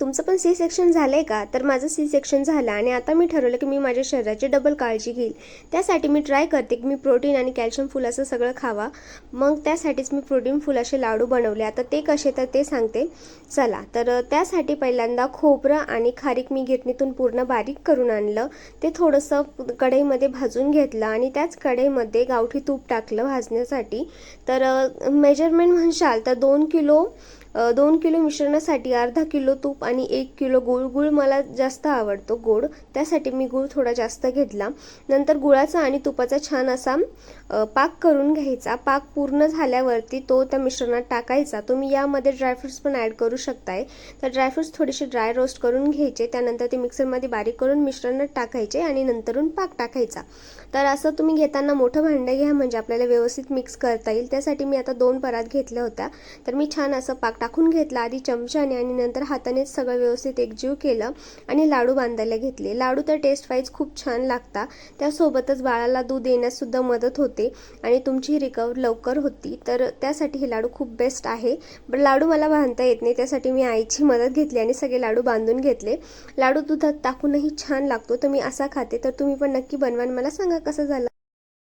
तुमचं पण C section झालं आहे का? तर माझं सी सेक्शन झालं आणि आता मी ठरवलं की मी माझ्या शरीराची डबल काळजी घेईल. त्यासाठी मी ट्राय करते की मी प्रोटीन आणि कॅल्शियम फुल असं सगळं खावा. मग त्यासाठीच मी प्रोटीन फुल असे लाडू बनवले. आता ते कसे तर ते सांगते. चला, तर त्यासाठी पहिल्यांदा खोबरं आणि खारीक मी गिरणीतून पूर्ण बारीक करून आणलं. ते थोडंसं कढईमध्ये भाजून घेतलं आणि त्याच कढईमध्ये गावठी तूप टाकलं भाजण्यासाठी. तर मेजरमेंट म्हणशाल तर 2 किलो मिश्रणासाठी अर्धा किलो तूप आणि 1 किलो गूळ. गूळ मला जास्त आवडतो गोड, त्यासाठी मी गूळ थोडा जास्त घेतला. नंतर गुळाचा आणि तुपाचा छान असा पाक करून घ्यायचा. पाक पूर्ण झाल्यावरती तो त्या मिश्रणात टाकायचा. तुम्ही यामध्ये ड्रायफ्रुट्स पण ॲड करू शकताय. तर ड्रायफ्रुट्स थोडेसे ड्राय रोस्ट करून घ्यायचे. त्यानंतर ते मिक्सरमध्ये बारीक करून मिश्रणात टाकायचे आणि नंतरून पाक टाकायचा. तर असं तुम्ही घेताना मोठं भांडं घ्या, म्हणजे आपल्याला व्यवस्थित मिक्स करता येईल. त्यासाठी मी आता 2 परात घेतल्या होत्या. तर मी छान असं पाक टाकून घेतला आधी चमच्याने आणि नंतर हातानेच सगळं व्यवस्थित एकजीव केलं आणि लाडू बांधायला घेतले. लाडू तर टेस्ट वाईज खूप छान लागतात. त्यासोबतच बाळाला दूध देण्यासुद्धा मदत होते आणि तुमची रिकवर लवकर होती. तर त्यासाठी हे लाडू खूप बेस्ट आहे. लाडू मला बांधता येत नाही, त्यासाठी मी आईची मदत घेतली आणि सगळे लाडू बांधून घेतले. लाडू दुधात टाकूनही छान लागतो. तर मी असा खाते. तर तुम्ही पण नक्की बनवा आणि मला सांगा कसं झालं.